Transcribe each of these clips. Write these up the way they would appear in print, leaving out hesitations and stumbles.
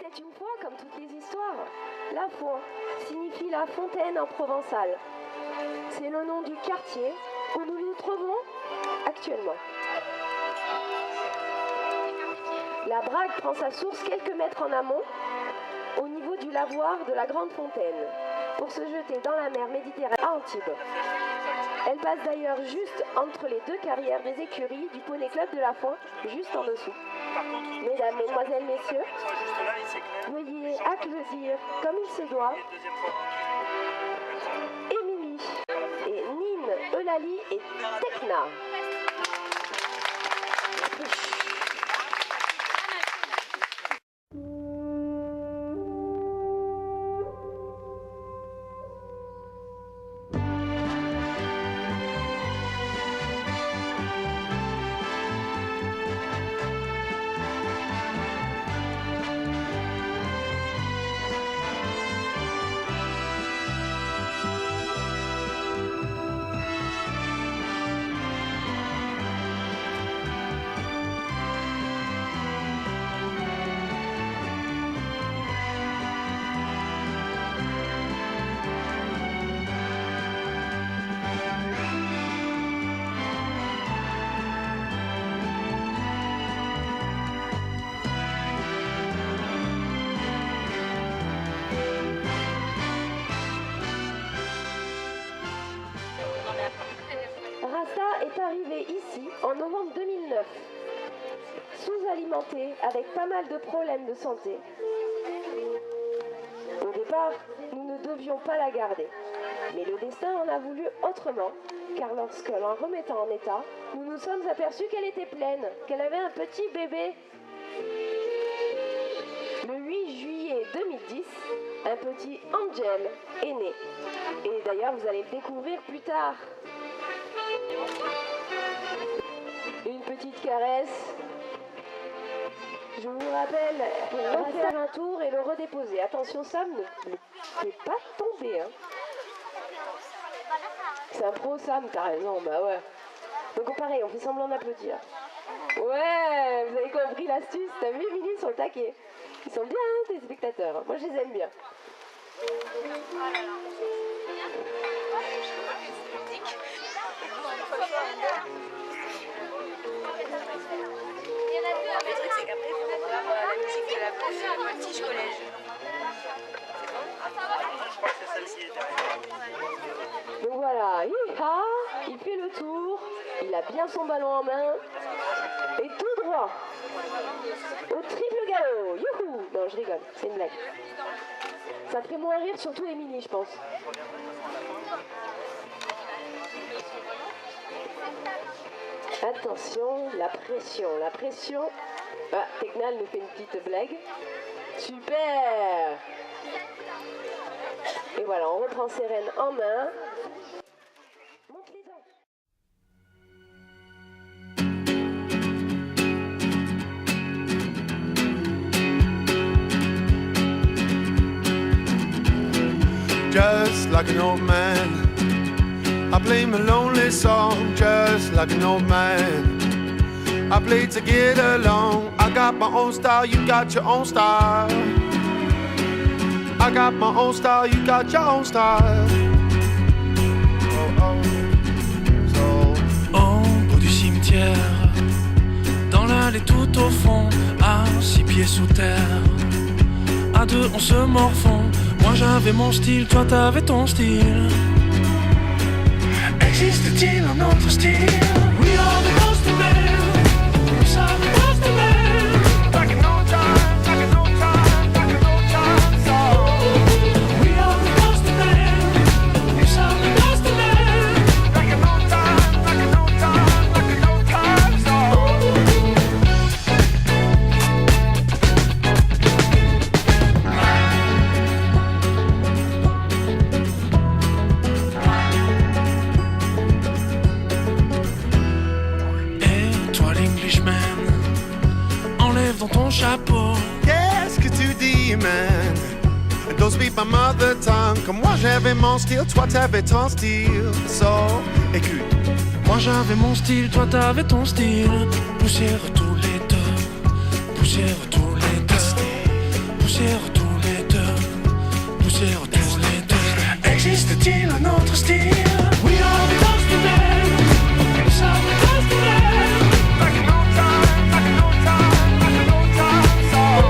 était une fois, comme toutes les histoires, la Font signifie la fontaine en provençal. C'est le nom du quartier où nous nous trouvons actuellement. La Brague prend sa source quelques mètres en amont, au niveau du lavoir de la Grande Fontaine, pour se jeter dans la mer Méditerranée à Antibes. Elle passe d'ailleurs juste entre les deux carrières des écuries du Poney Club de la Font, juste en dessous. Mesdames, Mesdemoiselles, Messieurs, veuillez applaudir comme il se doit Émilie et Nine, Eulalie et Tekna. Est arrivé ici en novembre 2009, sous-alimenté avec pas mal de problèmes de santé. Au départ, nous ne devions pas la garder, mais le destin en a voulu autrement, car lorsque l'en remettant en état, nous nous sommes aperçus qu'elle était pleine, qu'elle avait un petit bébé. Le 8 juillet 2010, un petit Angel est né. Et d'ailleurs, vous allez le découvrir plus tard. Une petite caresse. Je vous rappelle pour refaire un tour et le redéposer. Attention, Sam, ne fais pas tomber. Hein. C'est un pro, Sam, t'as raison, bah ouais. Donc pareil, on fait semblant d'applaudir. Ouais, vous avez compris l'astuce. T'as vu, Émilie, ils sont taqués. Ils sont bien, hein, tes spectateurs. Moi, je les aime bien. Le truc c'est qu'après il faut voir la musique de la Voltige Collège. C'est bon? Je crois que c'est celle-ci. Donc voilà, il fait le tour, il a bien son ballon en main, et tout droit, au triple galop, youhou! Non, je rigole, c'est une blague. Ça ferait moins rire, surtout Émilie, je pense. Attention, la pression. Ah, Tekna nous fait une petite blague. Super! Et voilà, on reprend ses rênes en main. Monte-les-en. Just like an old man, I play my lonely song. Just like an old man, I play to get along. I got my own style, you got your own style. I got my own style, you got your own style. Au bout du cimetière, dans l'allée tout au fond, à 6 pieds sous terre, à deux on se morfond. Moi j'avais mon style, toi t'avais ton style. Existe-t-il un autre style? We are the ghost of men. We are the ghost of men. Like an old time, like an old time, like an old time song. We are the ghost of men. We are the ghost of men. Like an old time, like an old time, like an old time song. Et toi l'Englishman, enlève dans ton chapeau. Qu'est-ce que tu dis, man? Don't speak my mother tongue. Comme moi j'avais mon style, toi t'avais ton style. So, écoute. Moi j'avais mon style, toi t'avais ton style. Poussière tous les deux, poussière tous les deux, poussière poussière tous les deux, poussière tous les deux. Existe-t-il un autre style? We are the dusty men, we are the dusty men. Like an old time, like an old time, like an old time song.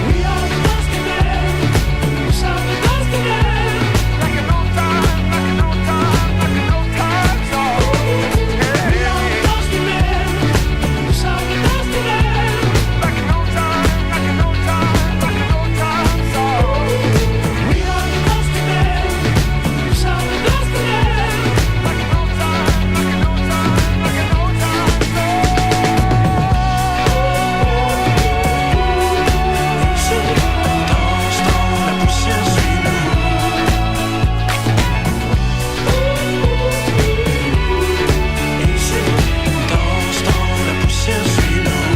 We are the dusty men, we are the dusty men. Like an old time, like an old time, like an old time song. We are the dusty men, we are the dusty men. Like an old time, like an old time, like an old time song. We are the dusty men, we are the dusty men. Like an old time, like an old time, like an old time song. Danse dans la poussière, suis-nous. Ici, danse dans la poussière, suis-nous.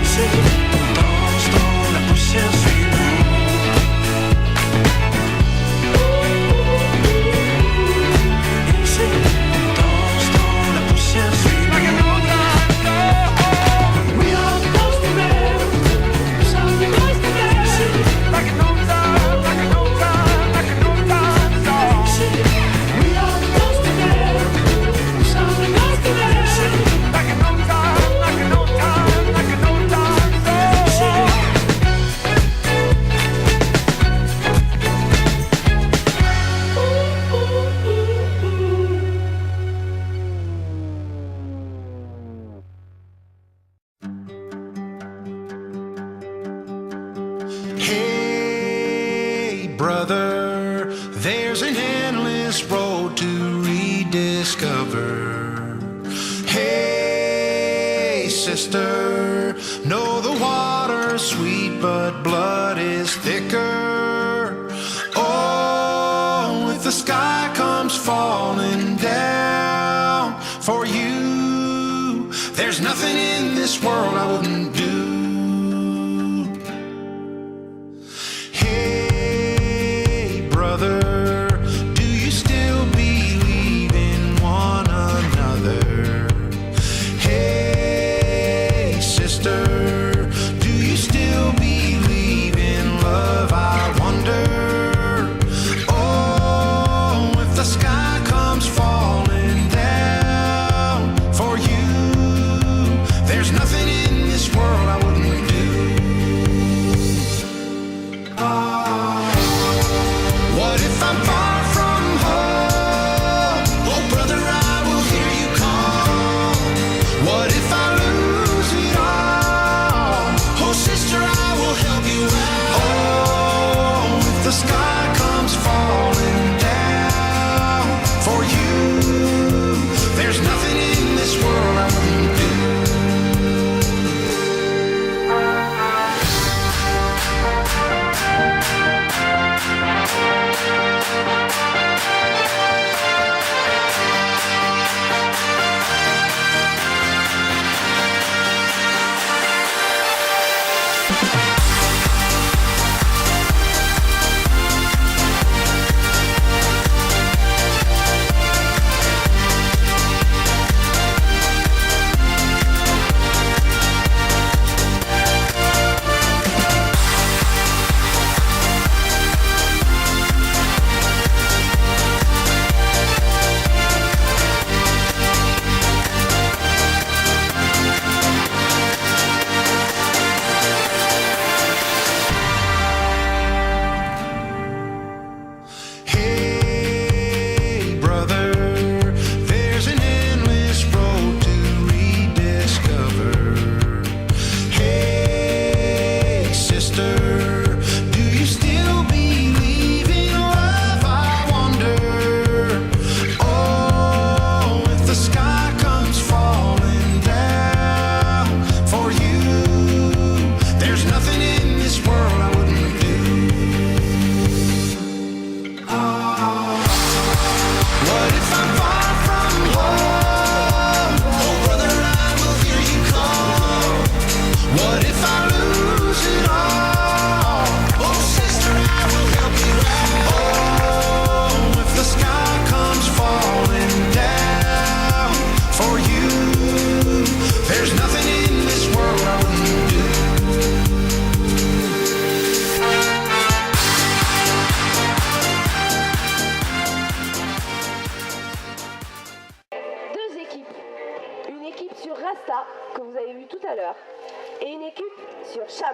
Ici, danse dans la poussière, suis-nous. Ici, danse dans la poussière, suis-nous. We are the dusty men, we are the dusty men. Like an old time, like an old time, like an old time song. We are the dusty men, we are the dusty men. Like an old time, like an old time, like an old time song. Hey, brother, there's an endless road to rediscover. Hey, sister, know the water's sweet, but blood is thicker. Oh, if the sky comes falling down for you, there's nothing in this world I wouldn't do. Hey, brother, do you still believe in one another? Hey, sister, do you still believe in love? I wonder. Oh, if the sky comes falling down for you, there's nothing in this world I wouldn't do. What if I'm far from home? Oh, brother, I will hear you call. What if I lose it all? Oh, sister, I will help you out. Oh, if the sky comes falling down for you, there's nothing in this world I wouldn't do.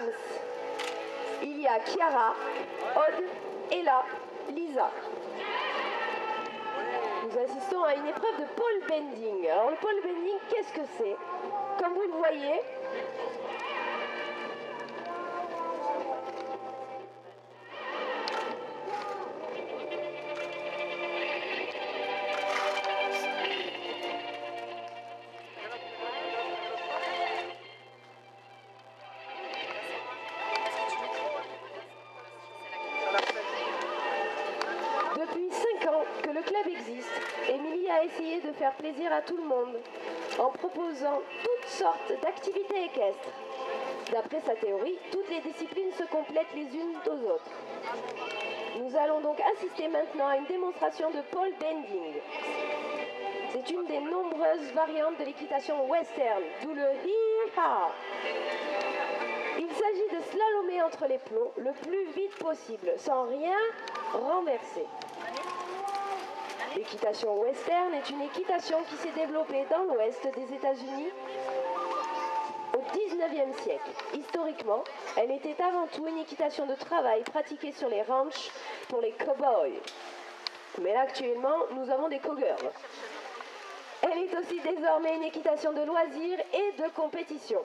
Shams. Il y a Chiara, Aude, Ella, Lisa. Nous assistons à une épreuve de pole bending. Alors le pole bending, qu'est-ce que c'est? Comme vous le voyez, depuis 5 ans que le club existe, Émilie a essayé de faire plaisir à tout le monde en proposant toutes sortes d'activités équestres. D'après sa théorie, toutes les disciplines se complètent les unes aux autres. Nous allons donc assister maintenant à une démonstration de pole bending. C'est une des nombreuses variantes de l'équitation western, d'où le hee-haw. Il s'agit de slalomer entre les plombs le plus vite possible, sans rien renverser. L'équitation western est une équitation qui s'est développée dans l'ouest des États-Unis au XIXe siècle. Historiquement, elle était avant tout une équitation de travail pratiquée sur les ranchs pour les cow-boys. Mais là, actuellement, nous avons des cowgirls. Elle est aussi désormais une équitation de loisirs et de compétition.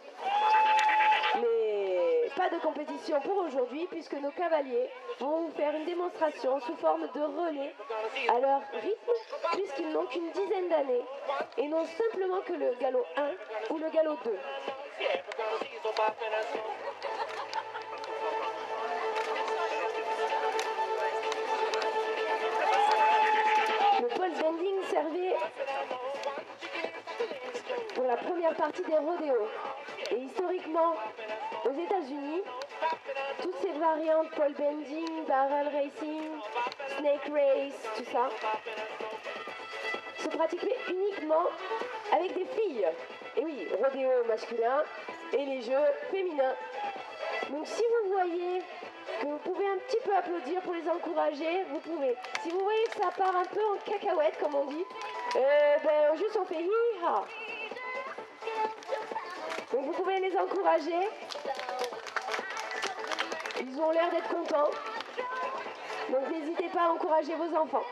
Mais pas de compétition pour aujourd'hui puisque nos cavaliers vont vous faire une démonstration sous forme de relais à leur rythme puisqu'ils n'ont qu'une dizaine d'années et non simplement que le galop 1 ou le galop 2. Le pole bending servait pour la première partie des rodéos. Et historiquement, aux États-Unis, toutes ces variantes, pole bending, barrel racing, snake race, tout ça, se pratiquaient uniquement avec des filles. Et oui, rodéo masculin et les jeux féminins. Donc si vous voyez que vous pouvez un petit peu applaudir pour les encourager, vous pouvez. Si vous voyez que ça part un peu en cacahuète, comme on dit, juste on fait hi-ha. Donc vous pouvez les encourager. Ils ont l'air d'être contents. Donc n'hésitez pas à encourager vos enfants.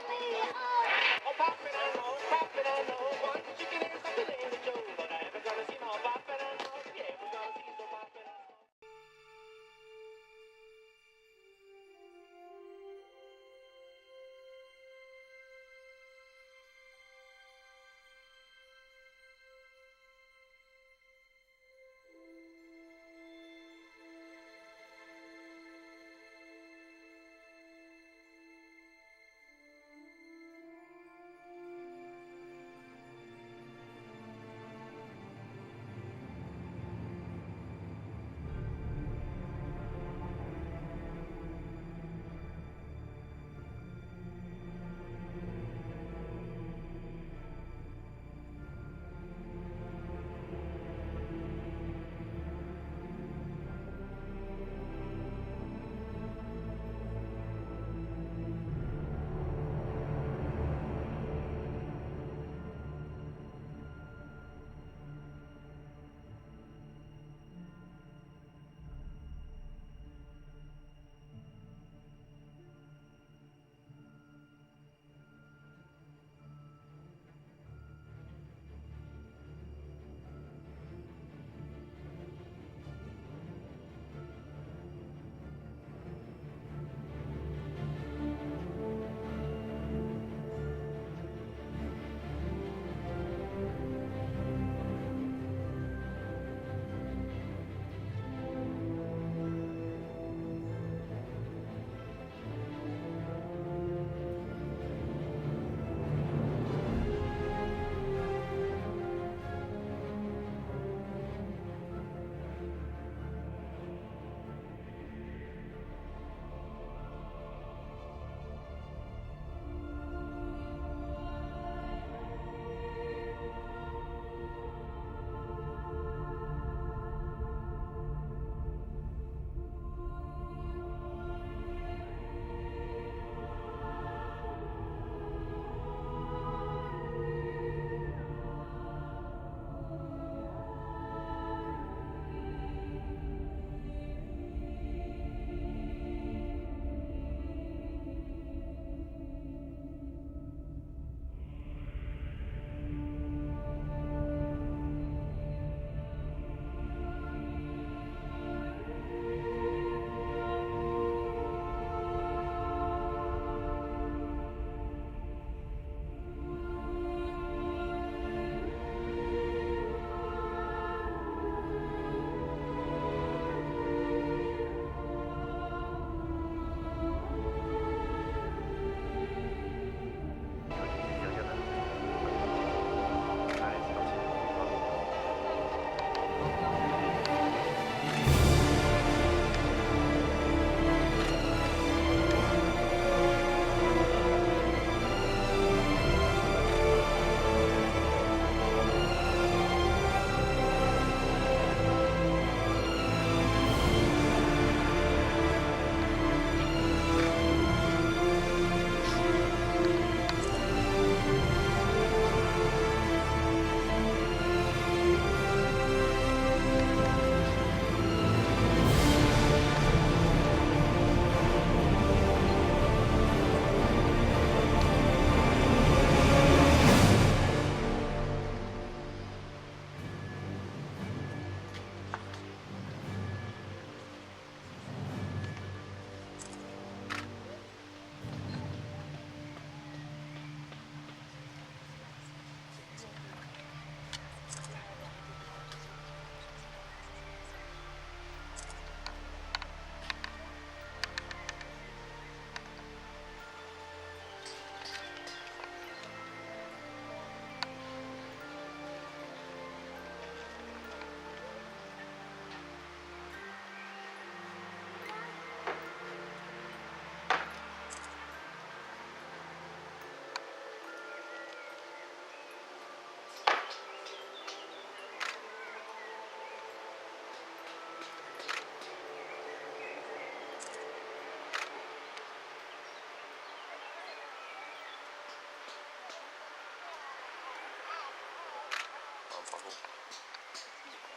bravo.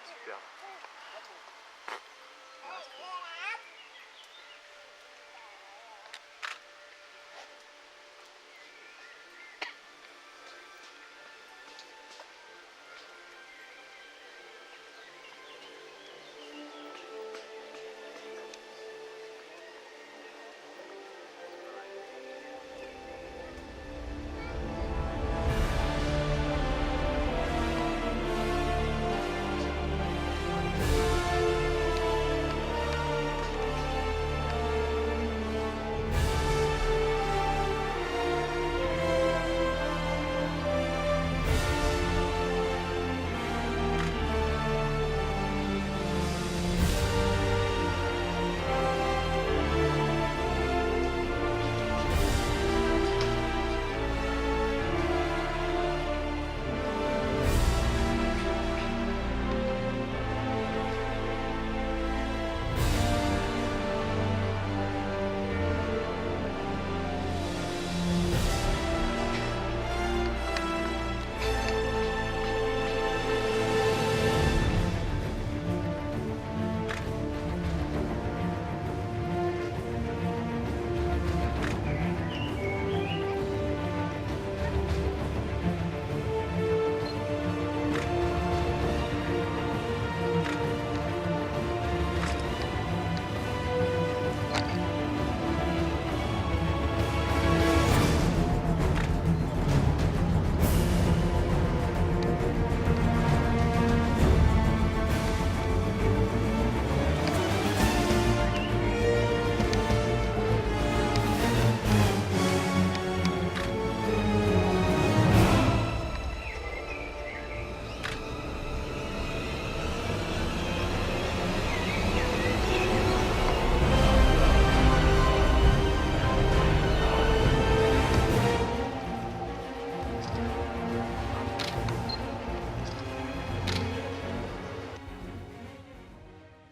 Super.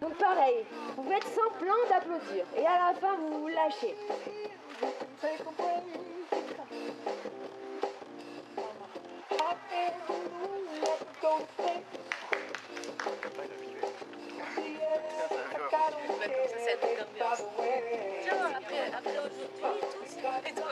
Donc pareil, vous faites semblant d'applaudir et à la fin vous vous lâchez. Comme ça, ça donne l'ambiance. Tiens, après aujourd'hui, tous, et toi,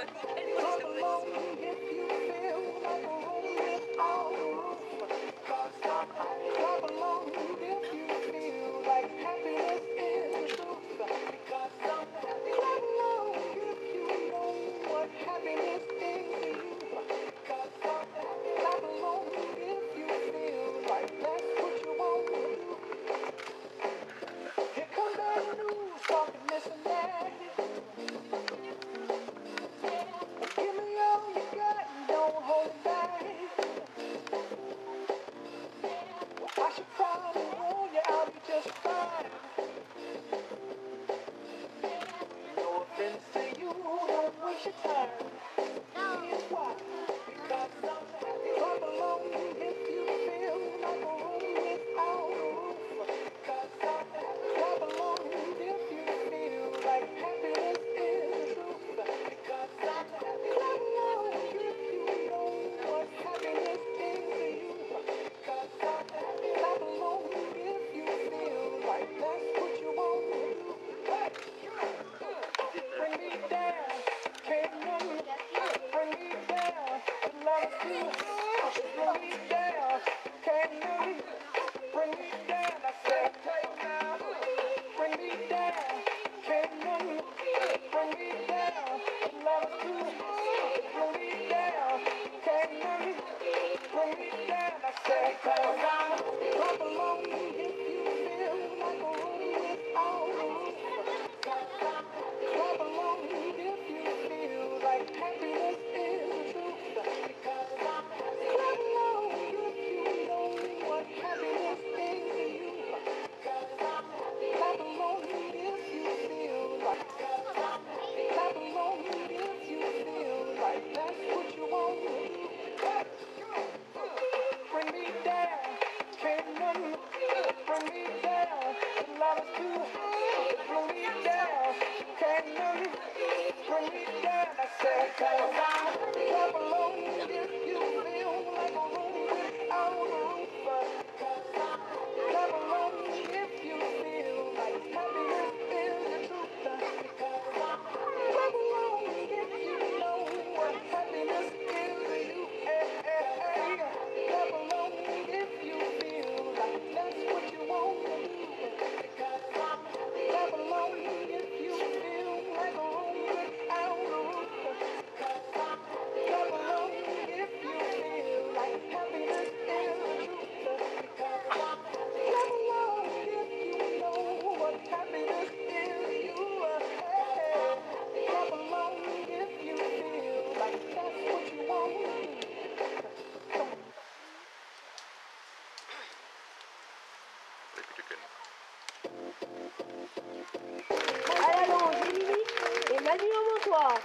fois.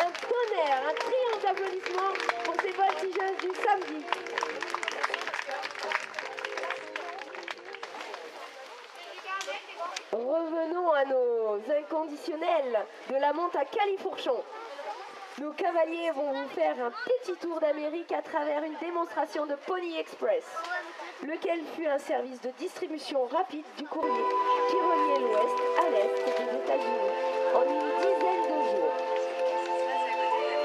Un tonnerre, un triomphe d'applaudissements pour ces voltigeuses du samedi. Revenons à nos inconditionnels de la monte à Califourchon. Nos cavaliers vont vous faire un petit tour d'Amérique à travers une démonstration de Pony Express, lequel fut un service de distribution rapide du courrier qui reliait l'ouest à l'est des États-Unis en une dizaine de jours.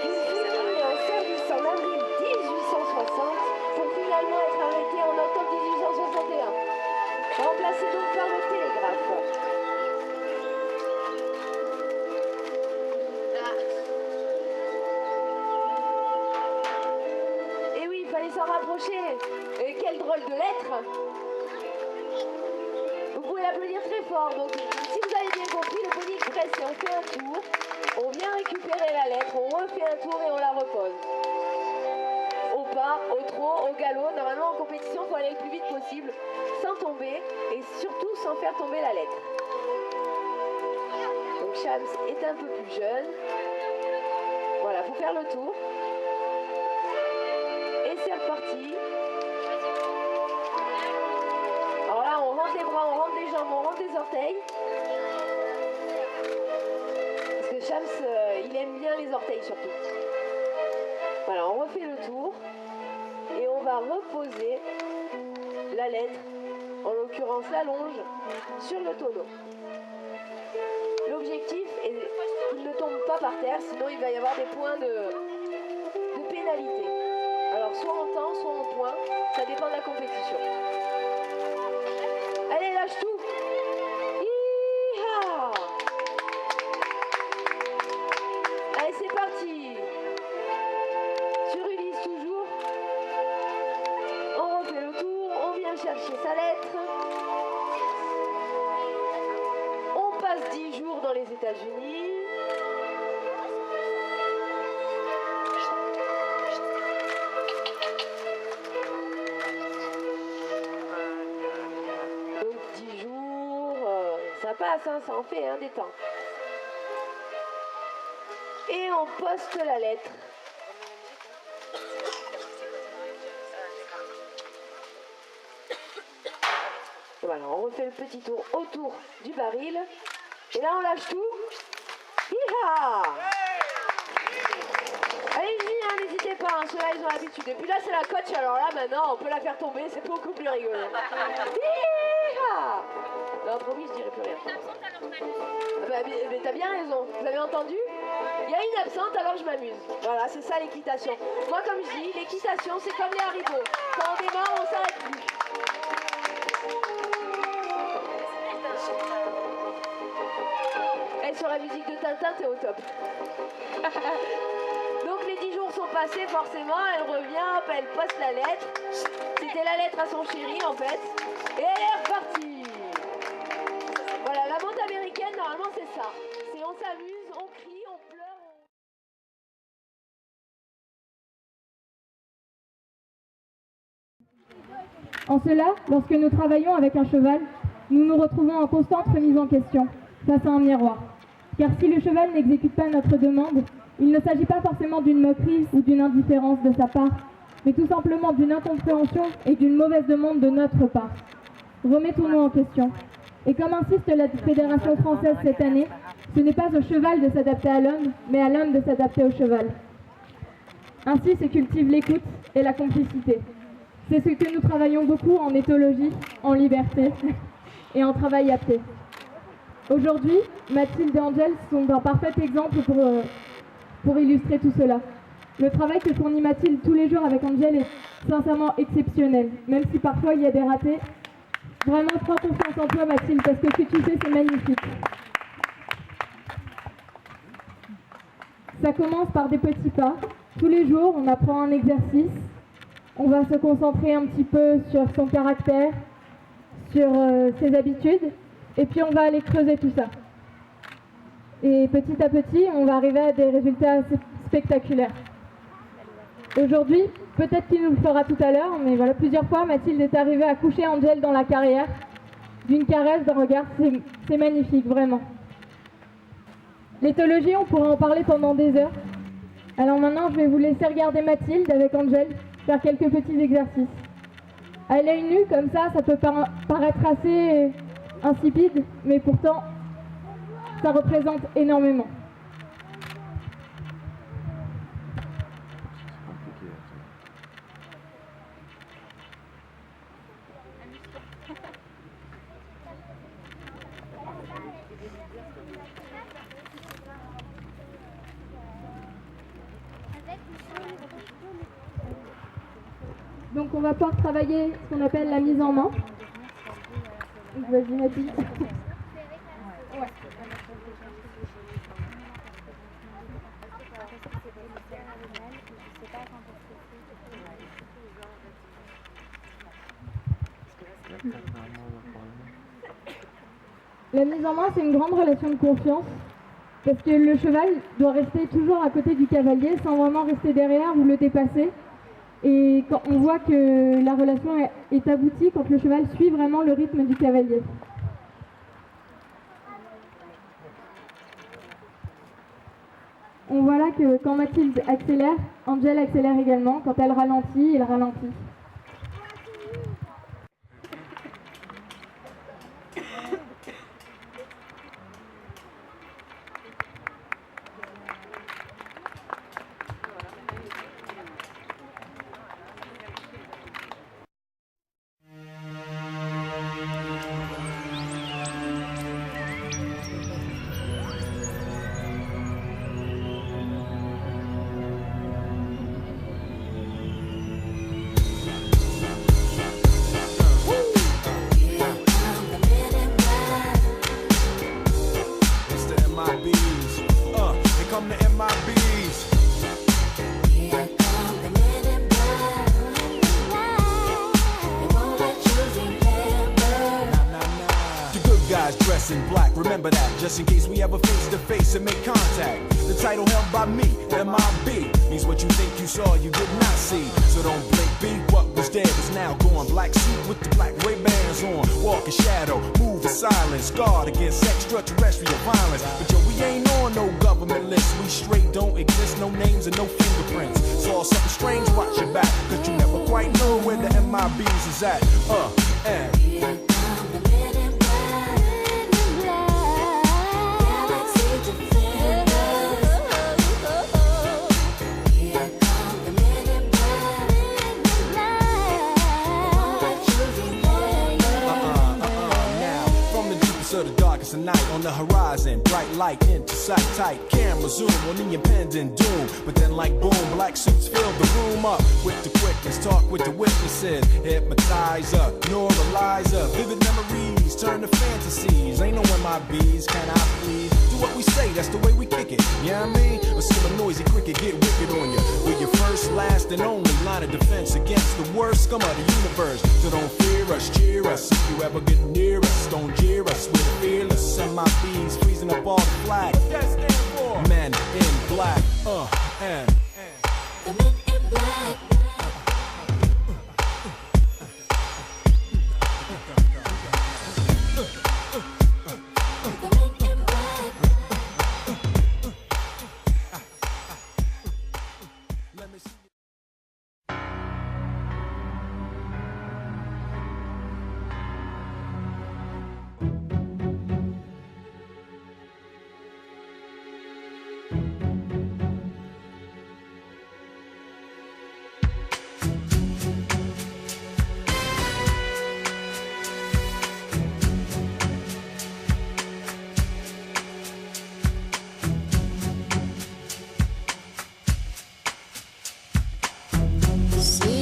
Il fut mis en service en avril 1860 pour finalement être arrêté en octobre 1861, remplacé donc par le télégraphe. S'en rapprocher. Et quelle drôle de lettre. Vous pouvez l'applaudir très fort. Donc, si vous avez bien compris, le Pony Express, c'est on fait un tour, on vient récupérer la lettre, on refait un tour et on la repose. Au pas, au trot, au galop. Normalement, en compétition, il faut aller le plus vite possible, sans tomber et surtout sans faire tomber la lettre. Donc, Shams est un peu plus jeune. Voilà, il faut faire le tour. C'est reparti. Alors là, on rentre les bras, on rentre les jambes, on rentre les orteils. Parce que Shams, il aime bien les orteils surtout. Voilà, on refait le tour. Et on va reposer la lettre, en l'occurrence la longe, sur le tonneau. L'objectif est qu'il ne tombe pas par terre, sinon il va y avoir des points de pénalité. Alors soit en temps, soit en point, ça dépend de la compétition. Allez, lâche tout. Hi-ha. Allez, c'est parti. Sur Ulysse toujours. On refait le tour, on vient chercher sa lettre. On passe 10 jours dans les États-Unis. Ça passe, hein, ça en fait des temps. Et on poste la lettre. Voilà, on refait le petit tour autour du baril. Et là, on lâche tout. Hi-ha! Allez-y, hein, n'hésitez pas, hein, ceux-là, ils ont l'habitude. Et puis là, c'est la coach, alors là, maintenant, on peut la faire tomber, c'est beaucoup plus rigolo. Hi-ha! Non, promis, je dirai plus rien. Mais t'as bien raison, vous avez entendu? Il y a une absente, alors je m'amuse. Voilà, c'est ça l'équitation. Moi, comme je dis, l'équitation, c'est comme les haricots. Quand on démarre, on s'arrête plus. Et sur la musique de Tintin, t'es au top. Donc les 10 jours sont passés, forcément, elle revient, hop, elle poste la lettre. C'était la lettre à son chéri, en fait. Et elle est repartie. Voilà, la monte américaine, normalement, c'est ça. C'est on s'amuse, on crie, on pleure. En cela, lorsque nous travaillons avec un cheval, nous nous retrouvons en constante remise en question, face à un miroir. Car si le cheval n'exécute pas notre demande, il ne s'agit pas forcément d'une moquerie ou d'une indifférence de sa part, mais tout simplement d'une incompréhension et d'une mauvaise demande de notre part. Remettons-nous en question. Et comme insiste la Fédération française cette année, ce n'est pas au cheval de s'adapter à l'homme, mais à l'homme de s'adapter au cheval. Ainsi se cultive l'écoute et la complicité. C'est ce que nous travaillons beaucoup en éthologie, en liberté et en travail à pied. Aujourd'hui, Mathilde et Angel sont un parfait exemple pour illustrer tout cela. Le travail que fournit Mathilde tous les jours avec Angel est sincèrement exceptionnel, même si parfois il y a des ratés. Vraiment, prends confiance en toi, Mathilde, parce que ce que tu fais, c'est magnifique. Ça commence par des petits pas. Tous les jours, on apprend un exercice. On va se concentrer un petit peu sur son caractère, sur ses habitudes, et puis on va aller creuser tout ça. Et petit à petit, on va arriver à des résultats assez spectaculaires. Aujourd'hui, peut-être qu'il nous le fera tout à l'heure, mais voilà, plusieurs fois, Mathilde est arrivée à coucher Angel dans la carrière, d'une caresse, d'un regard, c'est magnifique, vraiment. L'éthologie, on pourra en parler pendant des heures. Alors maintenant, je vais vous laisser regarder Mathilde avec Angèle faire quelques petits exercices. À l'œil nu, comme ça peut paraître assez insipide, mais pourtant, ça représente énormément. Donc on va pouvoir travailler ce qu'on appelle la mise en main. Vas-y Mathilde. Ouais. La mise en main, c'est une grande relation de confiance parce que le cheval doit rester toujours à côté du cavalier sans vraiment rester derrière ou le dépasser. Et quand on voit que la relation est aboutie quand le cheval suit vraiment le rythme du cavalier. On voit là que quand Mathilde accélère, Angèle accélère également. Quand elle ralentit, il ralentit. In black, remember that, just in case we ever face to face and make contact. The title held by me, MIB, means what you think you saw, you did not see. So don't blink, be what was dead is now gone. Black suit with the black Ray-Bans on, walk in shadow, move in silence, guard against extraterrestrial violence. But yo, we ain't on no government list, we straight don't exist, no names and no fingerprints. Saw something strange, watch your back, cause you never quite know where the MIBs is at. And night on the horizon, bright light into sight, tight camera zoom on the impending doom. But then like boom, black suits fill the room up with the quickness, talk with the witnesses, hypnotizer, neuralizer, vivid memories turn to fantasies. Ain't no MIBs, can I please? Do what we say, that's the way we kick it. You know what I mean? Or see a noisy cricket get wicked on you. We're your first, last, and only line of defense against the worst scum of the universe. So don't fear us, cheer us. If you ever get near us, don't jeer us. We're fearless. MIBs freezing up all the flag. What that stand for? Men in black. And the men in black.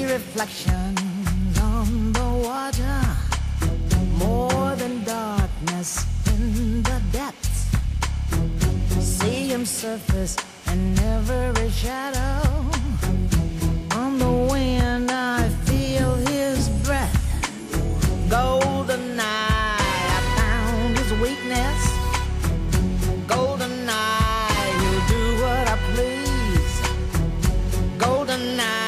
Reflections on the water, more than darkness in the depths. See him surface in every shadow. On the wind I feel his breath. Golden eye, I found his weakness. Golden eye, he'll do what I please. Golden eye,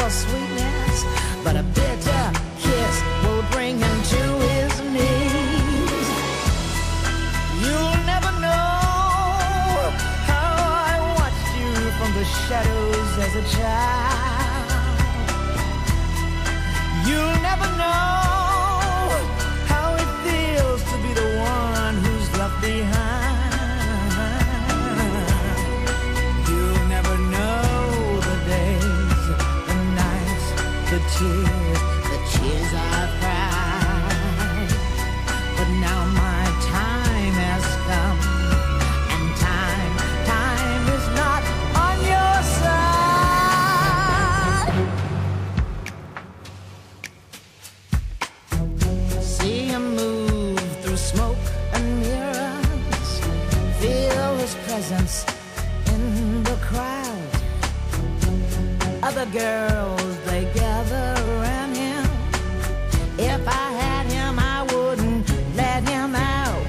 sweetness, but a bitter kiss will bring him to his knees. You'll never know child. You'll never know how it feels to be the one who's left behind. You'll never know the days, the nights, the tears I've cried. But now my time has come, and time is not on your side. See him move through smoke and mirrors, feel his presence in the crowd. Other girls, they gather around him. If I had him, I wouldn't let him out.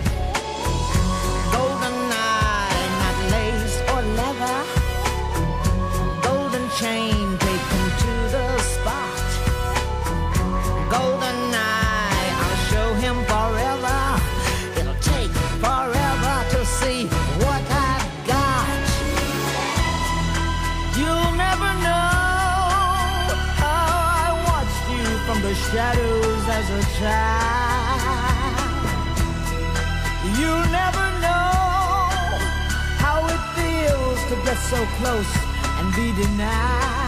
Golden eye, not lace or leather. Golden chain taken to the spot. Golden eye, I'll show him forever. It'll take forever to see what I've got. You'll never know how I watched you from the shadows as a child. You'll never know how it feels to get so close and be denied.